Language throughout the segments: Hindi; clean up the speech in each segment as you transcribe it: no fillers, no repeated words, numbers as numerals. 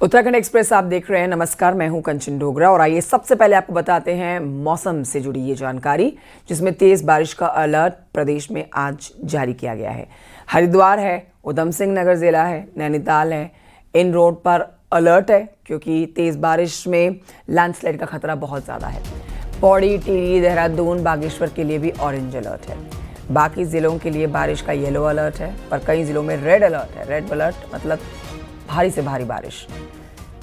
उत्तराखंड एक्सप्रेस आप देख रहे हैं। नमस्कार, मैं हूं कंचन डोगरा और आइए सबसे पहले आपको बताते हैं मौसम से जुड़ी ये जानकारी, जिसमें तेज बारिश का अलर्ट प्रदेश में आज जारी किया गया है। हरिद्वार है, उधम सिंह नगर जिला है, नैनीताल है, इन रोड पर अलर्ट है क्योंकि तेज बारिश में लैंडस्लाइड का खतरा बहुत ज़्यादा है। पौड़ी, टिहरी, देहरादून, बागेश्वर के लिए भी ऑरेंज अलर्ट है। बाकी ज़िलों के लिए बारिश का येलो अलर्ट है, पर कई ज़िलों में रेड अलर्ट है। रेड अलर्ट मतलब भारी से भारी बारिश।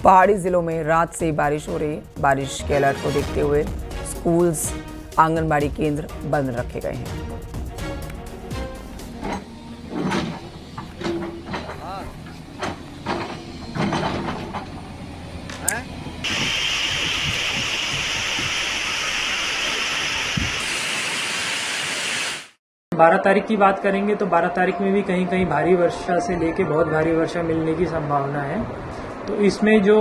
पहाड़ी ज़िलों में रात से ही बारिश हो रही है। बारिश के अलर्ट को देखते हुए स्कूल्स, आंगनबाड़ी केंद्र बंद रखे गए हैं। बारह तारीख की बात करेंगे तो 12 तारीख में भी कहीं कहीं भारी वर्षा से लेके बहुत भारी वर्षा मिलने की संभावना है। तो इसमें जो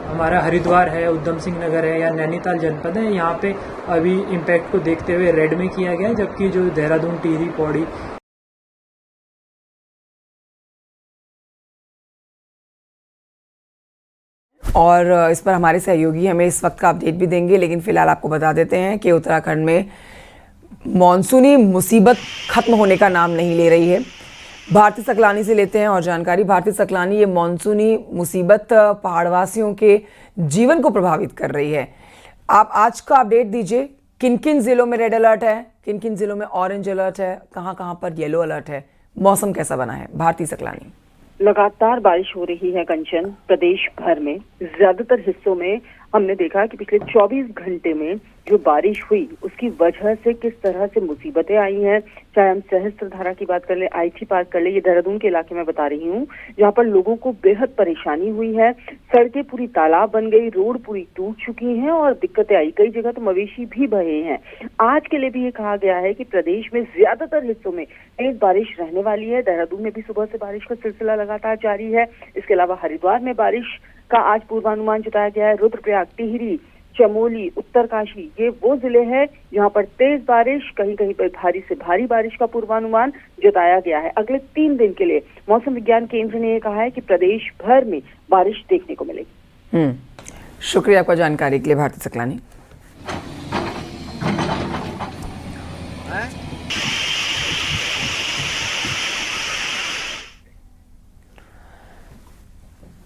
हमारा हरिद्वार है, उधम सिंह नगर है या नैनीताल जनपद है, यहाँ पे अभी इम्पैक्ट को देखते हुए रेड में किया गया है, जबकि जो देहरादून, टिहरी, पौड़ी और इस पर हमारे सहयोगी हमें इस वक्त का अपडेट भी देंगे, लेकिन फिलहाल आपको बता देते हैं कि उत्तराखंड में मॉनसूनी मुसीबत खत्म होने का नाम नहीं ले रही है। भारती सकलानी से लेते हैं और जानकारी। भारती सकलानी, ये मॉनसूनी मुसीबत पहाड़वासियों के जीवन को प्रभावित कर रही है। आप आज का अपडेट दीजिए, किन किन जिलों में रेड अलर्ट है, किन किन जिलों में ऑरेंज अलर्ट है, कहां कहां पर येलो अलर्ट है, मौसम कैसा बना है? भारती सकलानी। लगातार बारिश हो रही है कंचन, प्रदेश भर में ज्यादातर हिस्सों में हमने देखा कि पिछले 24 घंटे में जो बारिश हुई उसकी वजह से किस तरह से मुसीबतें आई हैं। चाहे हम सहस्त्रधारा की बात कर ले, आईटी पार्क कर ले, ये देहरादून के इलाके में बता रही हूँ, जहाँ पर लोगों को बेहद परेशानी हुई है। सड़कें पूरी तालाब बन गई, रोड पूरी टूट चुकी हैं और दिक्कतें आई। कई जगह तो मवेशी भी बहे हैं। आज के लिए भी ये कहा गया है कि प्रदेश में ज्यादातर हिस्सों में तेज बारिश रहने वाली है। देहरादून में भी सुबह से बारिश का सिलसिला लगातार जारी है। इसके अलावा हरिद्वार में बारिश का आज पूर्वानुमान जताया गया है। रुद्रप्रयाग, टिहरी, चमोली, उत्तरकाशी, ये वो जिले हैं जहां पर तेज बारिश, कहीं कहीं पर भारी से भारी बारिश का पूर्वानुमान जताया गया है। अगले 3 दिन के लिए मौसम विज्ञान केंद्र ने यह कहा है कि प्रदेश भर में बारिश देखने को मिलेगी। शुक्रिया आपका जानकारी के लिए भारती सकलानी।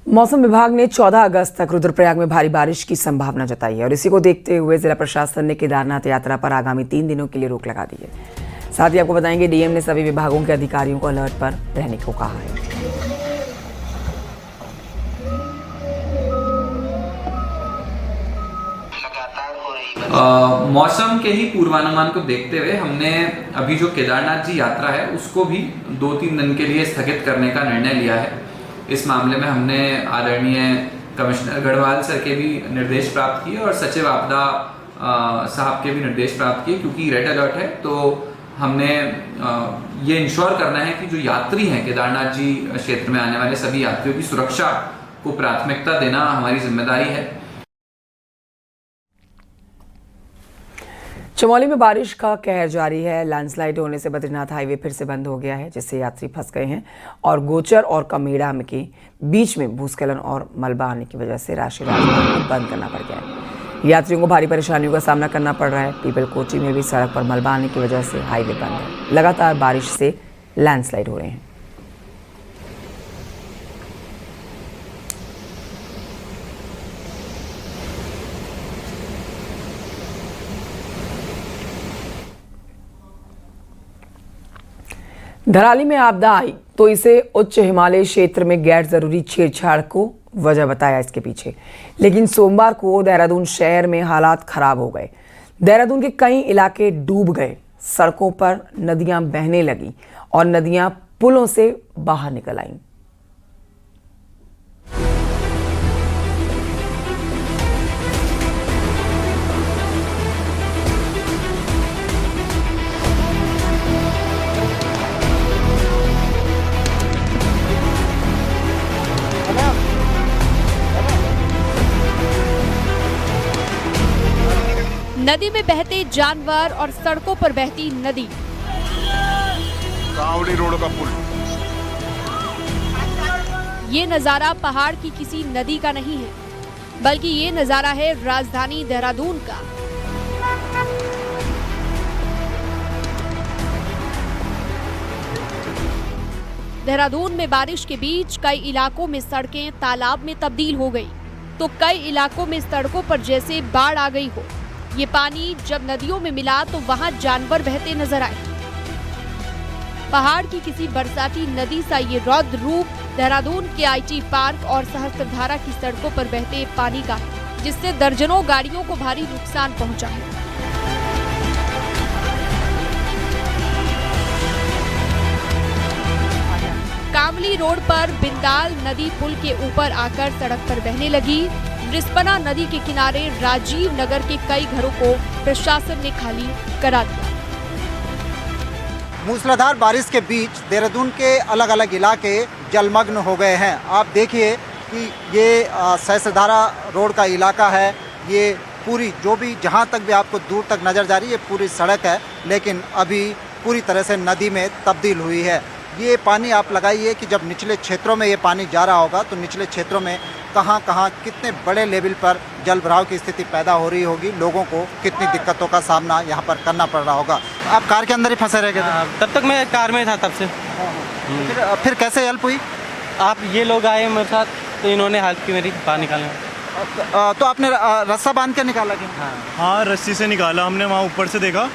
मौसम विभाग ने 14 अगस्त तक रुद्रप्रयाग में भारी बारिश की संभावना जताई है और इसी को देखते हुए जिला प्रशासन ने केदारनाथ यात्रा पर आगामी 3 दिनों के लिए रोक लगा दी है। साथ ही आपको बताएंगे, डीएम ने सभी विभागों के अधिकारियों को अलर्ट पर रहने को कहा है। मौसम के ही पूर्वानुमान को देखते हुए हमने अभी जो केदारनाथ जी यात्रा है उसको भी 2-3 दिन के लिए स्थगित करने का निर्णय लिया है। इस मामले में हमने आदरणीय कमिश्नर गढ़वाल सर के भी निर्देश प्राप्त किए और सचिव आपदा साहब के भी निर्देश प्राप्त किए, क्योंकि रेड अलर्ट है तो हमने ये इंश्योर करना है कि जो यात्री हैं केदारनाथ जी क्षेत्र में आने वाले सभी यात्रियों की सुरक्षा को प्राथमिकता देना हमारी जिम्मेदारी है। चमोली में बारिश का कहर जारी है। लैंडस्लाइड होने से बद्रीनाथ हाईवे फिर से बंद हो गया है, जिससे यात्री फंस गए हैं और गोचर और कमेड़ा के बीच में भूस्खलन और मलबा आने की वजह से राष्ट्रीय राजमार्ग बंद करना पड़ गया है। यात्रियों को भारी परेशानियों का सामना करना पड़ रहा है। पीपल कोची में भी सड़क पर मलबा आने की वजह से हाईवे बंद है। लगातार बारिश से लैंडस्लाइड हो रहे हैं। धराली में आपदा आई तो इसे उच्च हिमालय क्षेत्र में गैर जरूरी छेड़छाड़ को वजह बताया इसके पीछे, लेकिन सोमवार को देहरादून शहर में हालात खराब हो गए। देहरादून के कई इलाके डूब गए, सड़कों पर नदियां बहने लगी और नदियां पुलों से बाहर निकल आईं। नदी में बहते जानवर और सड़कों पर बहती नदी। कावड़ी रोड का पुल ये नजारा पहाड़ की किसी नदी का नहीं है, बल्कि ये नजारा है राजधानी देहरादून का। देहरादून में बारिश के बीच कई इलाकों में सड़कें तालाब में तब्दील हो गई, तो कई इलाकों में सड़कों पर जैसे बाढ़ आ गई हो। ये पानी जब नदियों में मिला तो वहां जानवर बहते नजर आए। पहाड़ की किसी बरसाती नदी सा ये रौद्र रूप देहरादून के IT पार्क और सहस्त्रधारा की सड़कों पर बहते पानी का, जिससे दर्जनों गाड़ियों को भारी नुकसान पहुंचा है। कामली रोड पर बिंदाल नदी पुल के ऊपर आकर सड़क पर बहने लगी। रिस्पना नदी के किनारे राजीव नगर के कई घरों को प्रशासन ने खाली करा दिया। मूसलाधार बारिश के बीच देहरादून के अलग अलग इलाके जलमग्न हो गए हैं। आप देखिए कि ये सहस्त्रधारा रोड का इलाका है। ये पूरी जो भी जहाँ तक भी आपको दूर तक नज़र जा रही है, ये पूरी सड़क है, लेकिन अभी पूरी तरह से नदी में तब्दील हुई है। ये पानी आप लगाइए कि जब निचले क्षेत्रों में ये पानी जा रहा होगा तो निचले क्षेत्रों में कहाँ कहाँ कितने बड़े लेवल पर जल भराव की स्थिति पैदा हो रही होगी, लोगों को कितनी दिक्कतों का सामना यहाँ पर करना पड़ रहा होगा। आप कार के अंदर ही फंसे रह गए थे? तब तक मैं कार में था तब से। फिर कैसे हेल्प हुई? आप ये लोग आए मेरे साथ तो इन्होंने हेल्प की मेरी बाहर निकालने में। तो आपने रस्सा बांध के निकाला क्या? हाँ, रस्सी से निकाला हमने। वहाँ ऊपर से देखा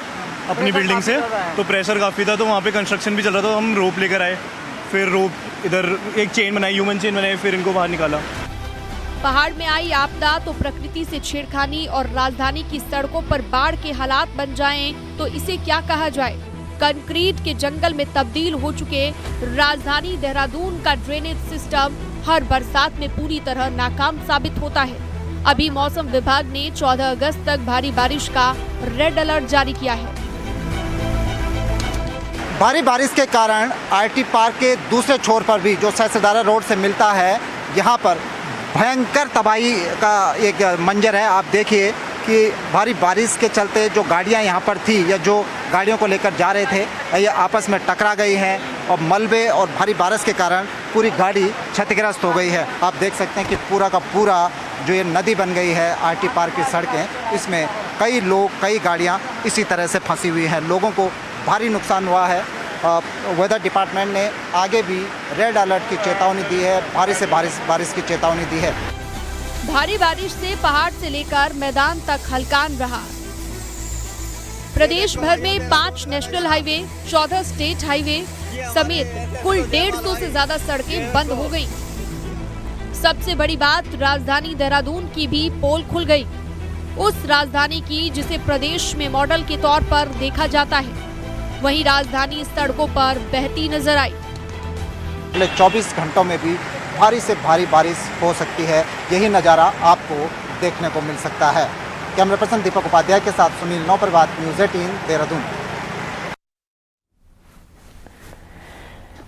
अपनी बिल्डिंग से तो प्रेशर काफ़ी था, तो वहाँ पे कंस्ट्रक्शन भी चल रहा था, तो हम रोप लेकर आए। फिर रोप इधर एक चेन बनाई, ह्यूमन चेन बनाई, फिर इनको बाहर निकाला। पहाड़ में आई आपदा तो प्रकृति से छेड़खानी और राजधानी की सड़कों पर बाढ़ के हालात बन जाएं तो इसे क्या कहा जाए। कंक्रीट के जंगल में तब्दील हो चुके राजधानी देहरादून का ड्रेनेज सिस्टम हर बरसात में पूरी तरह नाकाम साबित होता है। अभी मौसम विभाग ने 14 अगस्त तक भारी बारिश का रेड अलर्ट जारी किया है। भारी बारिश के कारण IT पार्क के दूसरे छोर पर भी जो सहस्त्रधारा रोड से मिलता है, यहाँ पर भयंकर तबाही का एक मंजर है। आप देखिए कि भारी बारिश के चलते जो गाड़ियाँ यहाँ पर थी या जो गाड़ियों को लेकर जा रहे थे, ये आपस में टकरा गई हैं और मलबे और भारी बारिश के कारण पूरी गाड़ी क्षतिग्रस्त हो गई है। आप देख सकते हैं कि पूरा का पूरा जो ये नदी बन गई है IT पार्क की सड़कें, इसमें कई लोग कई गाड़ियाँ इसी तरह से फंसी हुई हैं। लोगों को भारी नुकसान हुआ है। वेदर डिपार्टमेंट ने आगे भी रेड अलर्ट की चेतावनी दी है, भारी से बारिश की चेतावनी दी है। भारी बारिश से पहाड़ से लेकर मैदान तक हलकान रहा। प्रदेश भर में 5 नेशनल हाईवे, 14 स्टेट हाईवे समेत कुल 150 से ज्यादा सड़कें बंद हो गयी। सबसे बड़ी बात, राजधानी देहरादून की भी पोल खुल गई। उस राजधानी की जिसे प्रदेश में मॉडल के तौर पर देखा जाता है, वहीं राजधानी सड़कों पर बहती नजर आई। अगले 24 घंटों में भी भारी से भारी बारिश हो सकती है। यही नज़ारा आपको देखने को मिल सकता है। कैमरा पर्सन दीपक उपाध्याय के साथ सुनील नौपरवात, न्यूज़ 18 देहरादून।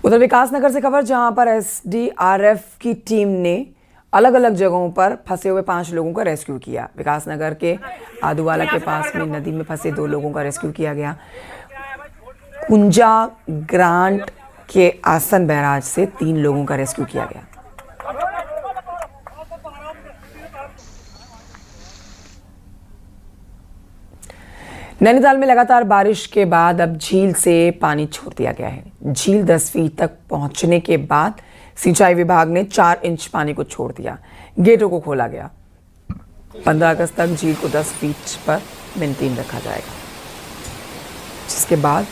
उधर विकासनगर से खबर, जहां पर SDRF की टीम ने अलग अलग जगहों पर फंसे हुए 5 लोगों का रेस्क्यू किया। विकासनगर के आदुवाला के पास में नदी में फंसे 2 लोगों का रेस्क्यू किया गया। कुंजा ग्रांट के आसन बैराज से 3 लोगों का रेस्क्यू किया गया। नैनीताल में लगातार बारिश के बाद अब झील से पानी छोड़ दिया गया है। झील 10 फीट तक पहुंचने के बाद सिंचाई विभाग ने 4 इंच पानी को छोड़ दिया। गेटों को खोला गया। 15 अगस्त तक झील को 10 फीट पर मेंटेन रखा जाएगा, जिसके बाद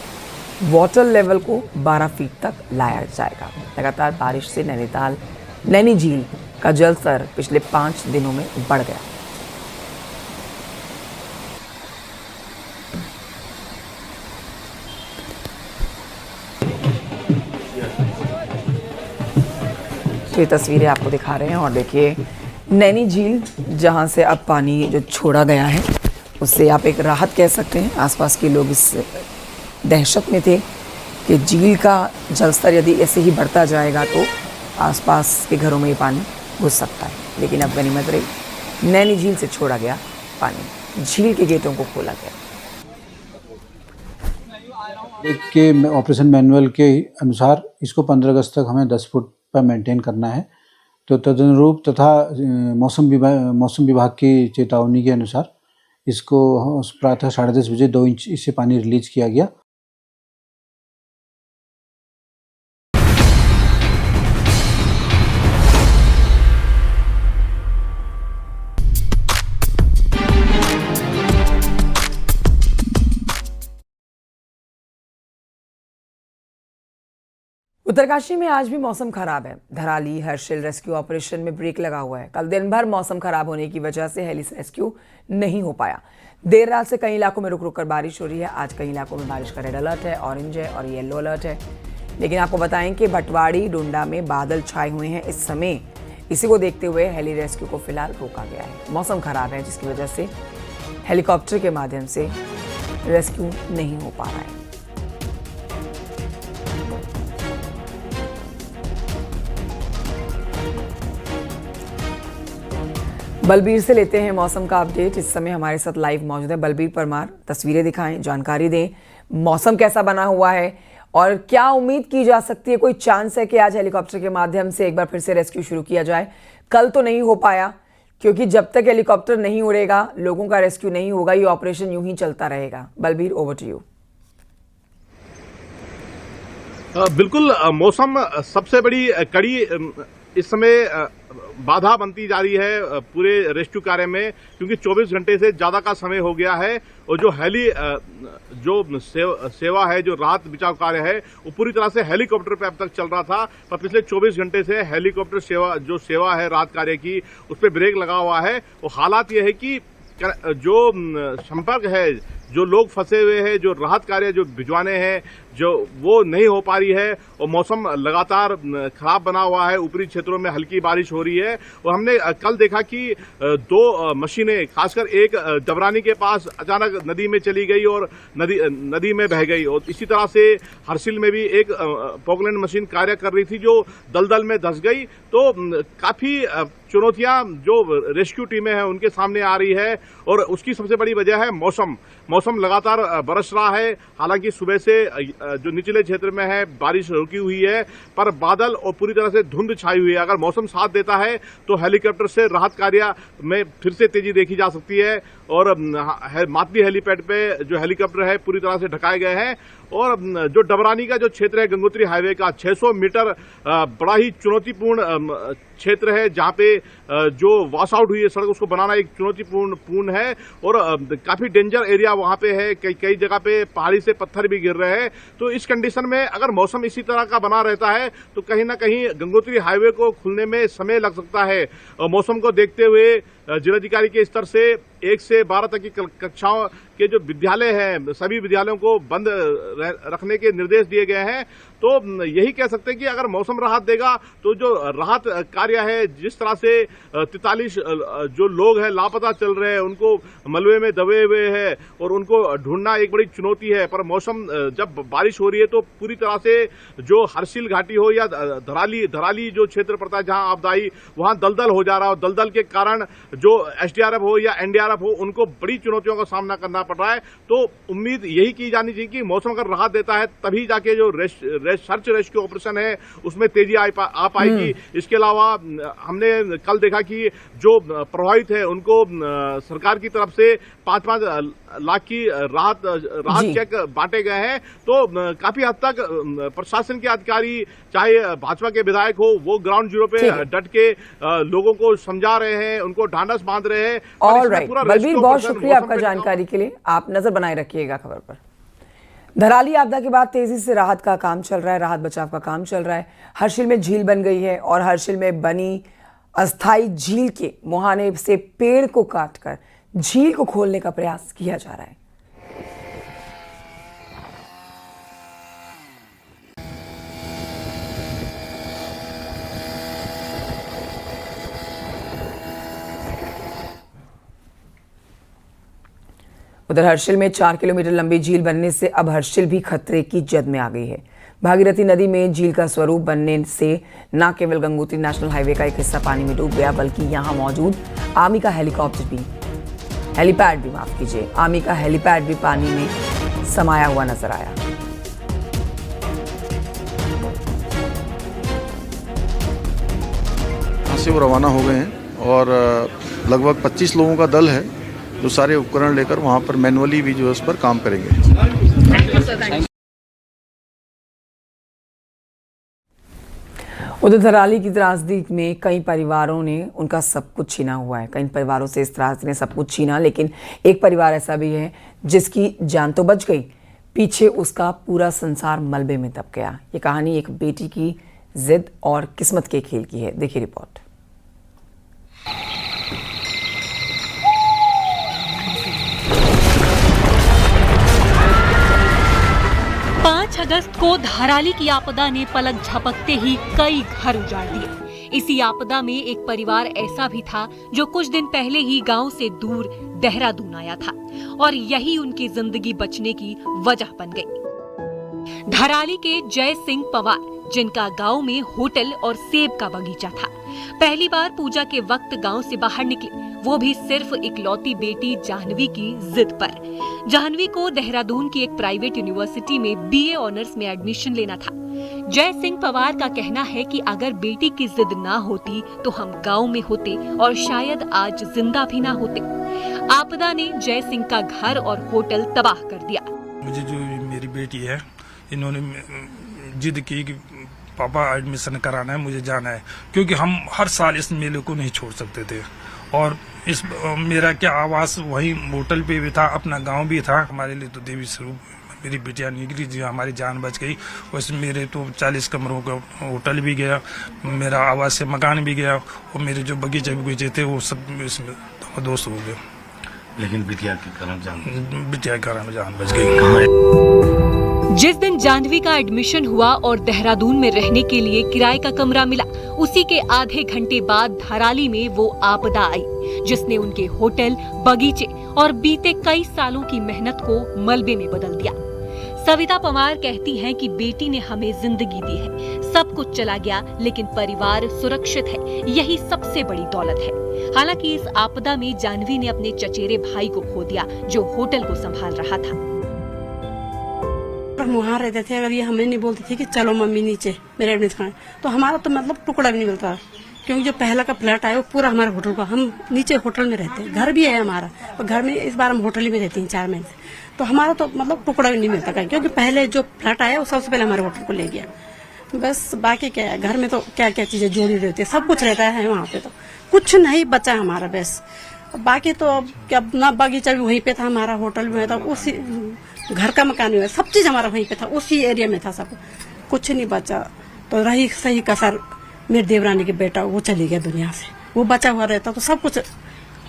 वाटर लेवल को 12 फीट तक लाया जाएगा। लगातार बारिश से नैनी झील का जलस्तर पिछले 5 दिनों में बढ़ गया। तो ये तस्वीरें आपको दिखा रहे हैं और देखिए नैनी झील जहां से अब पानी जो छोड़ा गया है उससे आप एक राहत कह सकते हैं। आसपास के लोग इस दहशत में थे कि झील का जलस्तर यदि ऐसे ही बढ़ता जाएगा तो आसपास के घरों में ये पानी घुस सकता है, लेकिन अब गनीमत रही, नैनी झील से छोड़ा गया पानी, झील के गेटों को खोला गया। के ऑपरेशन मैनुअल के अनुसार इसको 15 अगस्त तक हमें 10 फुट पर मेंटेन करना है तो तदनुरूप तथा मौसम विभाग की चेतावनी के अनुसार इसको प्रातः 10:30 बजे 2 इंच इससे पानी रिलीज किया गया। उत्तरकाशी में आज भी मौसम खराब है। धराली हर्षिल रेस्क्यू ऑपरेशन में ब्रेक लगा हुआ है। कल दिन भर मौसम खराब होने की वजह से हेली रेस्क्यू नहीं हो पाया। देर रात से कई इलाकों में रुक रुक कर बारिश हो रही है। आज कई इलाकों में बारिश का रेड अलर्ट है, ऑरेंज है और येलो अलर्ट है। लेकिन आपको बताएं कि भटवाड़ी डोंडा में बादल छाए हुए हैं इस समय। इसी को देखते हुए हेली रेस्क्यू को फिलहाल रोका गया है। मौसम खराब है जिसकी वजह से हेलीकॉप्टर के माध्यम से रेस्क्यू नहीं हो पा रहा है। बलबीर से लेते हैं मौसम का अपडेट। इस समय हमारे साथ लाइव मौजूद है बलबीर परमार। तस्वीरें दिखाएं, जानकारी दें, मौसम कैसा बना हुआ है और क्या उम्मीद की जा सकती है? कोई चांस है कि आज हेलीकॉप्टर के माध्यम से एक बार फिर से रेस्क्यू शुरू किया जाए? कल तो नहीं हो पाया क्योंकि जब तक हेलीकॉप्टर नहीं उड़ेगा, लोगों का रेस्क्यू नहीं होगा, ये ऑपरेशन यूं ही चलता रहेगा। Balbir, over to you. बिल्कुल, मौसम सबसे बड़ी कड़ी इस समय बाधा बनती जा रही है पूरे रेस्क्यू कार्य में, क्योंकि 24 घंटे से ज्यादा का समय हो गया है और जो सेवा है, जो राहत बचाव कार्य है, वो पूरी तरह से हेलीकॉप्टर पे अब तक चल रहा था। पर पिछले 24 घंटे से हेलीकॉप्टर सेवा है राहत कार्य की, उस पर ब्रेक लगा हुआ है। और हालात ये है कि जो संपर्क है, जो लोग फंसे हुए हैं, जो राहत कार्य जो भिजवाने हैं, जो वो नहीं हो पा रही है। और मौसम लगातार खराब बना हुआ है, ऊपरी क्षेत्रों में हल्की बारिश हो रही है। और हमने कल देखा कि 2 मशीनें, खासकर एक डबरानी के पास अचानक नदी में चली गई और नदी में बह गई। और इसी तरह से हरसिल में भी एक पोकलैंड मशीन कार्य कर रही थी जो दलदल में धंस गई। तो काफी चुनौतियां जो रेस्क्यू टीमें हैं उनके सामने आ रही है। और उसकी सबसे बड़ी वजह है मौसम लगातार बरस रहा है। हालांकि सुबह से जो निचले क्षेत्र में है बारिश रुकी हुई है, पर बादल और पूरी तरह से धुंध छाई हुई है। अगर मौसम साथ देता है तो हेलीकॉप्टर से राहत कार्य में फिर से तेजी देखी जा सकती है। और मातली हेलीपैड पे जो हेलीकॉप्टर है पूरी तरह से ढकाए गए हैं। और जो डबरानी का जो क्षेत्र है गंगोत्री हाईवे का 600 मीटर बड़ा ही चुनौतीपूर्ण क्षेत्र है, जहां पे जो वॉश आउट हुई है सड़क, उसको बनाना एक चुनौतीपूर्ण है। और काफी डेंजर एरिया वहां पे है, कई जगह पे पहाड़ी से पत्थर भी गिर रहे हैं। तो इस कंडीशन में अगर मौसम इसी तरह का बना रहता है तो कहीं ना कहीं गंगोत्री हाईवे को खुलने में समय लग सकता है। और मौसम को देखते हुए जिलाधिकारी के स्तर से 1 से 12 तक की कक्षाओं के जो विद्यालय हैं, सभी विद्यालयों को बंद रखने के निर्देश दिए गए हैं। तो यही कह सकते हैं कि अगर मौसम राहत देगा तो जो राहत कार्य है, जिस तरह से 43 जो लोग हैं लापता चल रहे हैं, उनको मलबे में दबे हुए हैं और उनको ढूंढना एक बड़ी चुनौती है। पर मौसम जब बारिश हो रही है तो पूरी तरह से जो हरसिल घाटी हो या धराली जो क्षेत्र पड़ता है जहां आपदाई, वहां दलदल हो जा रहा है। और दलदल के कारण जो SDRF हो या NDRF हो, उनको बड़ी चुनौतियों का सामना करना पड़ रहा है। तो उम्मीद यही की जानी चाहिए कि मौसम अगर राहत देता है तभी जाके जो सर्च रेस्क्यू ऑपरेशन है उसमें तेजी आ पाएगी। इसके अलावा हमने कल देखा कि जो प्रभावित है उनको सरकार की तरफ से 5-5 लाख की राहत चेक बांटे गए हैं। तो काफी हद तक प्रशासन के अधिकारी, चाहे भाजपा के विधायक हो, वो ग्राउंड जीरो पे डट के लोगों को समझा रहे हैं, उनको ढांढस बांध रहे हैं। ऑलराइट बलबीर, बहुत शुक्रिया आपका जानकारी के लिए। आप नजर बनाए रखिएगा खबर पर। धराली आपदा के बाद तेजी से राहत का काम चल रहा है, राहत बचाव का काम चल रहा है। हरसिल में झील बन गई है और हरसिल में बनी अस्थाई झील के मुहाने से पेड़ को काटकर झील को खोलने का प्रयास किया जा रहा है। उधर हरसिल में 4 किलोमीटर लंबी झील बनने से अब हरसिल भी खतरे की जद में आ गई है। भागीरथी नदी में झील का स्वरूप बनने से न केवल गंगोत्री नेशनल हाईवे का एक हिस्सा पानी में डूब गया, बल्कि यहां मौजूद आर्मी का हेलीपैड भी पानी में समाया हुआ नजर आया। यहाँ से वो रवाना हो गए हैं और लगभग 25 लोगों का दल है जो सारे उपकरण लेकर वहाँ पर मैनुअली भी जो है उस पर काम करेंगे। उधर धराली की त्रासदी में कई परिवारों ने उनका सब कुछ छीना हुआ है। कई परिवारों से इस त्रासदी ने सब कुछ छीना, लेकिन एक परिवार ऐसा भी है जिसकी जान तो बच गई, पीछे उसका पूरा संसार मलबे में दब गया। ये कहानी एक बेटी की जिद और किस्मत के खेल की है। देखिए रिपोर्ट। अगस्त को धराली की आपदा ने पलक झपकते ही कई घर उजाड़ दिए। इसी आपदा में एक परिवार ऐसा भी था जो कुछ दिन पहले ही गांव से दूर देहरादून आया था और यही उनकी जिंदगी बचने की वजह बन गई। धराली के जय सिंह पवार, जिनका गांव में होटल और सेब का बगीचा था, पहली बार पूजा के वक्त गांव से बाहर निकले, वो भी सिर्फ इकलौती बेटी जाह्नवी की जिद पर। जाह्नवी को देहरादून की एक प्राइवेट यूनिवर्सिटी में बीए ऑनर्स में एडमिशन लेना था। जय सिंह पवार का कहना है कि अगर बेटी की जिद ना होती तो हम गांव में होते और शायद आज जिंदा भी ना होते। आपदा ने जय सिंह का घर और होटल तबाह कर दिया। मुझे जो मेरी बेटी है, इन्होंने जिद की कि पापा एडमिशन कराना है, मुझे जाना है, क्योंकि हम हर साल इस मेले को नहीं छोड़ सकते थे। और इस मेरा क्या आवास वही होटल पे भी था, अपना गांव भी था। हमारे लिए तो देवी स्वरूप मेरी बिटिया निकली, जी हमारी जान बच गई। वैसे मेरे तो 40 कमरों का होटल भी गया, मेरा आवास से मकान भी गया और मेरे जो बगीचे बगीचे थे वो सब इसमें दोस्त हो गए। लेकिन बिटिया के कारण जान बच गई। जिस दिन जाह्नवी का एडमिशन हुआ और देहरादून में रहने के लिए किराए का कमरा मिला, उसी के आधे घंटे बाद धराली में वो आपदा आई, जिसने उनके होटल, बगीचे और बीते कई सालों की मेहनत को मलबे में बदल दिया। सविता पवार कहती हैं कि बेटी ने हमें जिंदगी दी है, सब कुछ चला गया लेकिन परिवार सुरक्षित है, यही सबसे बड़ी दौलत है। हालांकि इस आपदा में जाह्नवी ने अपने चचेरे भाई को खो दिया, जो होटल को संभाल रहा था। हम वहाँ रहते थे, अगर ये हमें नहीं बोलते थे कि चलो मम्मी नीचे मेरे एडमिशन, तो हमारा तो मतलब टुकड़ा भी नहीं मिलता, क्योंकि जो पहला का फ्लैट आया वो पूरा हमारा होटल का, हम नीचे होटल में रहते हैं, घर भी है हमारा, और घर में इस बार हम होटल ही में रहते हैं 4 महीने से, तो हमारा तो मतलब टुकड़ा भी नहीं मिलता, क्योंकि पहले जो फ्लैट आया वो सबसे पहले हमारे होटल को ले गया। बस बाकी क्या है, घर में तो क्या क्या चीजें जोड़ी रहती है, सब कुछ रहता है वहाँ पे, तो कुछ नहीं बचा हमारा। बस बाकी तो अब क्या, ना बगीचा भी वहीं पे था हमारा, होटल में था, उसी घर का मकान भी, सब चीज हमारा वहीं पे था, उसी एरिया में था, सब कुछ नहीं बचा। तो रही सही कसर मेरे देवरानी के बेटा, वो चली गया दुनिया से, वो बचा हुआ रहता तो सब कुछ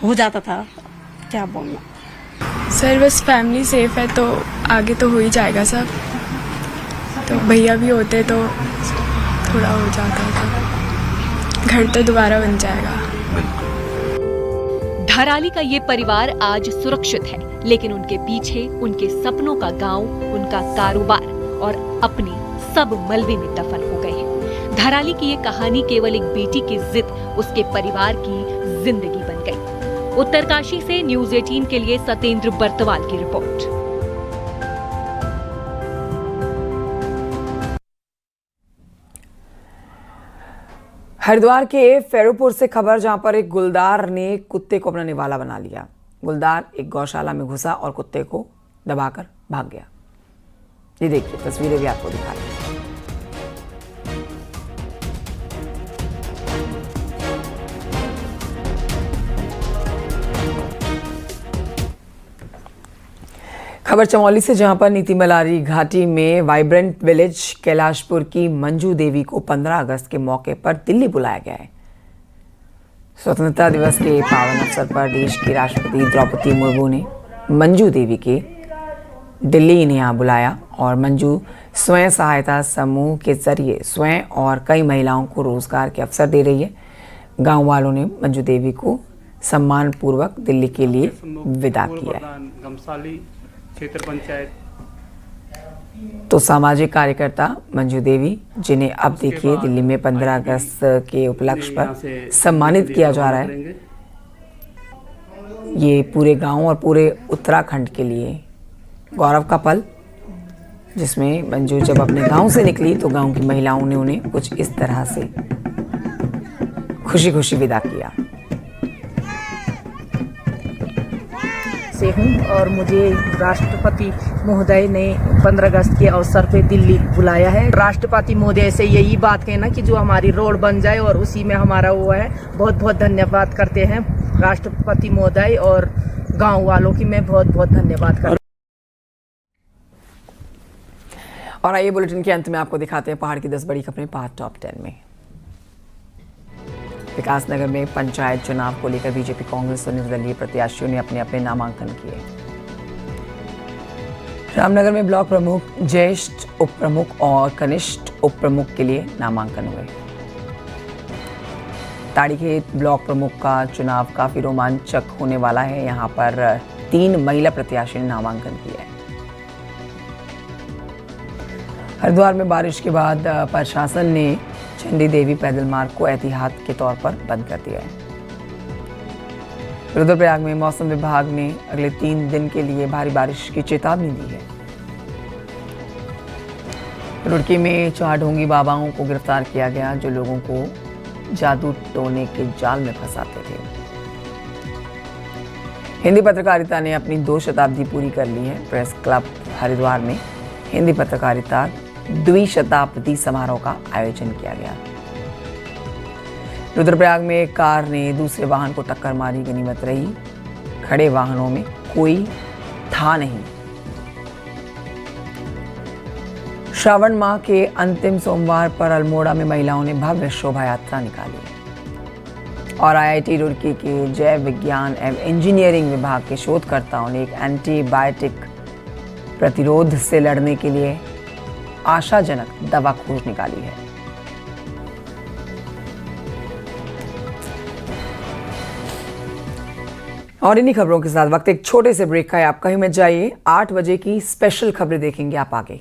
हो जाता था। क्या बोलना सर, बस फैमिली सेफ है तो आगे तो हो ही जाएगा सब। तो भैया भी होते तो थोड़ा हो जाता था, घर तो दोबारा बन जाएगा। धराली का ये परिवार आज सुरक्षित है, लेकिन उनके पीछे उनके सपनों का गांव, उनका कारोबार और अपने सब मलबे में दफन हो गए हैं। धराली की ये कहानी केवल एक बेटी की जिद उसके परिवार की जिंदगी बन गई। उत्तरकाशी से न्यूज़ 18 के लिए सतेंद्र बर्तवाल की रिपोर्ट। हरिद्वार के फेरोपुर से खबर, जहां पर एक गुलदार ने कुत्ते को अपना निवाला बना लिया। गुलदार एक गौशाला में घुसा और कुत्ते को दबाकर भाग गया। ये देखिए तस्वीरें भी आपको दिखा रही हैं। खबर चमोली से, जहां पर नीति मलारी घाटी में वाइब्रेंट विलेज कैलाशपुर की मंजू देवी को 15 अगस्त के मौके पर दिल्ली बुलाया गया है। स्वतंत्रता दिवस के पावन अवसर पर देश की राष्ट्रपति द्रौपदी मुर्मू ने मंजू देवी के दिल्ली इन्हें यहाँ बुलाया और मंजू स्वयं सहायता समूह के जरिए स्वयं और कई महिलाओं को रोजगार के अवसर दे रही है। गांव वालों ने मंजू देवी को सम्मान पूर्वक दिल्ली के लिए विदा किया है। क्षेत्र पंचायत तो सामाजिक कार्यकर्ता मंजू देवी, जिन्हें अब देखिए दिल्ली में 15 अगस्त के उपलक्ष्य पर सम्मानित किया जा रहा है, ये पूरे गांव और पूरे उत्तराखंड के लिए गौरव का पल, जिसमें मंजू जब अपने गांव से निकली तो गांव की महिलाओं ने उन्हें कुछ इस तरह से खुशी खुशी विदा किया। से हूँ और मुझे राष्ट्रपति महोदय ने 15 अगस्त के अवसर पे दिल्ली बुलाया है। राष्ट्रपति महोदय से यही बात कहना कि जो हमारी रोड बन जाए और उसी में हमारा वो है, बहुत बहुत धन्यवाद करते हैं राष्ट्रपति महोदय और गांव वालों की मैं बहुत बहुत धन्यवाद करता हूं। और आइए बुलेटिन के अंत में आपको दिखाते हैं पहाड़ की 10 बड़ी खबरें पार्ट टॉप 10 में। विकासनगर में पंचायत चुनाव को लेकर बीजेपी, कांग्रेस और निर्दलीय प्रत्याशियों ने अपने अपने नामांकन किए। रामनगर में ब्लॉक प्रमुख, ज्येष्ठ उप प्रमुख और कनिष्ठ उप प्रमुख के लिए नामांकन हुए। ताड़ीखेत ब्लॉक प्रमुख का चुनाव काफी रोमांचक होने वाला है। यहां पर 3 महिला प्रत्याशी ने नामांकन किया है। हरिद्वार में बारिश के बाद प्रशासन ने चंडी देवी पैदल मार्ग को एहतियात के तौर पर बंद कर दिया है। रुद्रप्रयाग में मौसम विभाग ने अगले 3 दिन के लिए भारी बारिश की चेतावनी दी है। रुड़की में 4 ढोंगी बाबाओं को गिरफ्तार किया गया जो लोगों को जादू टोने के जाल में फंसाते थे। हिंदी पत्रकारिता ने अपनी 2 शताब्दी पूरी कर ली है। प्रेस क्लब हरिद्वार में हिंदी पत्रकारिता द्विशताब्दी समारोह का आयोजन किया गया। रुद्रप्रयाग में एक कार ने दूसरे वाहन को टक्कर मारी, गनीमत रही खड़े वाहनों में कोई था नहीं। श्रावण माह के अंतिम सोमवार पर अल्मोड़ा में महिलाओं ने भव्य शोभा यात्रा निकाली और आईआईटी रुड़की के जैव विज्ञान एवं इंजीनियरिंग विभाग के शोधकर्ताओं ने एक एंटीबायोटिक प्रतिरोध से लड़ने के लिए आशाजनक दवा खोज निकाली है। और इन्हीं खबरों के साथ वक्त एक छोटे से ब्रेक का है। आप कहीं मत जाइए, 8 बजे की स्पेशल खबरें देखेंगे आप आगे।